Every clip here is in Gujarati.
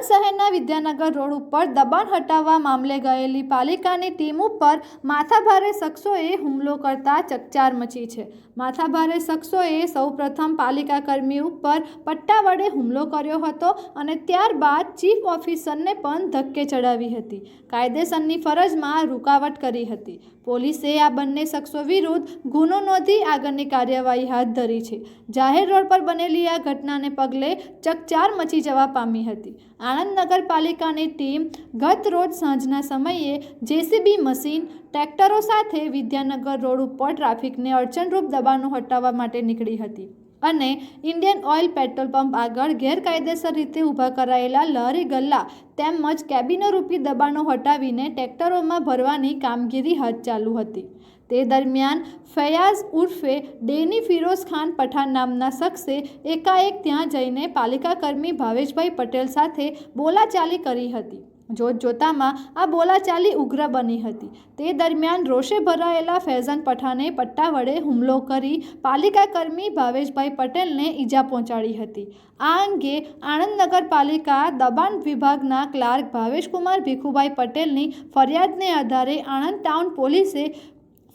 શહેરના વિદ્યાનગર રોડ ઉપર દબાણ હટાવવા મામલે ગયેલી પાલિકાની ટીમ ઉપર માથાભારે શખ્સોએ હુમલો કરતા ચકચાર મચી છે। માથાભારે શખ્સોએ સૌપ્રથમ પાલિકા કર્મી ઉપર પટ્ટા વડે હુમલો કર્યો હતો અને ત્યારબાદ ચીફ ઓફિસરને પણ ધક્કે ચડાવી હતી। કાયદેસરની ફરજમાં રૂકાવટ કરી હતી। પોલીસે આ બંને શખ્સો વિરુદ્ધ ગુનો નોંધી આગળની કાર્યવાહી હાથ ધરી છે। જાહેર રોડ પર બનેલી આ ઘટનાને પગલે ચકચાર મચી જવા પામી હતી। આણંદ નગરપાલિકાની ટીમ ગત રોજ સાંજના સમયે જેસીબી મશીન ટ્રેક્ટરો સાથે વિદ્યાનગર રોડ ઉપર ટ્રાફિકને અડચણરૂપ દબાણો હટાવવા માટે નીકળી હતી અને ઇન્ડિયન ઓઇલ પેટ્રોલ પંપ આગળ ગેરકાયદેસર રીતે ઊભા કરાયેલા લારી ગલ્લા તેમજ કેબિનો રૂપી દબાણો હટાવીને ટ્રેક્ટરોમાં ભરવાની કામગીરી હાથ ચાલુ હતી। તે દરમિયાન ફૈયાઝ ઉર્ફે ડેની ફિરોઝ ખાન પઠાણ નામના શખ્સે એકાએક ત્યાં જઈને પાલિકા કર્મી ભાવેશભાઈ પટેલ સાથે બોલાચાલી કરી હતી। જોતજોતામાં આ બોલાચાલી ઉગ્ર બની હતી। તે દરમિયાન રોષે ભરાયેલા ફૈઝાન પઠાણે પટ્ટા વડે હુમલો કરી પાલિકા કર્મી ભાવેશભાઈ પટેલને ઈજા પહોંચાડી હતી। આ અંગે આણંદ નગરપાલિકા દબાણ વિભાગના ક્લાર્ક ભાવેશકુમાર ભીખુભાઈ પટેલની ફરિયાદને આધારે આણંદ ટાઉન પોલીસે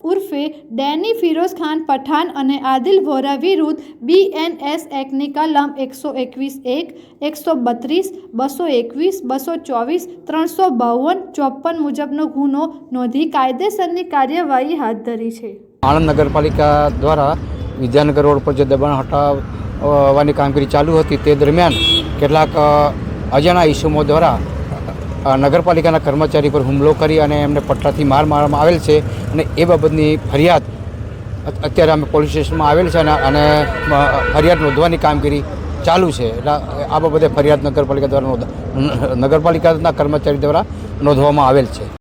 ઉર્ફે ડેની ફિરોઝ ખાન પઠાણ અને આદિલ વોરા વિરુદ્ધ BNS એક્ટની કલમ 121(1), 132, 221, 224, 352, 54 મુજબનો ગુનો નોંધી કાયદેસરની કાર્યવાહી હાથ ધરી છે। આણંદ નગરપાલિકા દ્વારા વિદ્યાનગર રોડ પર જે દબાણ હટાવવાની કામગીરી ચાલુ હતી તે દરમિયાન કેટલાક અજાણા ઇસમો દ્વારા નગરપાલિકાના કર્મચારી પર હુમલો કરી અને એમને પટ્ટાથી માર મારવામાં આવેલ છે અને એ બાબતની ફરિયાદ અત્યારે અમે પોલીસ સ્ટેશનમાં આવેલ છે અને ફરિયાદ નોંધવાની કામગીરી ચાલુ છે। એટલે આ બાબતે ફરિયાદ નગરપાલિકાના કર્મચારી દ્વારા નોંધવામાં આવેલ છે।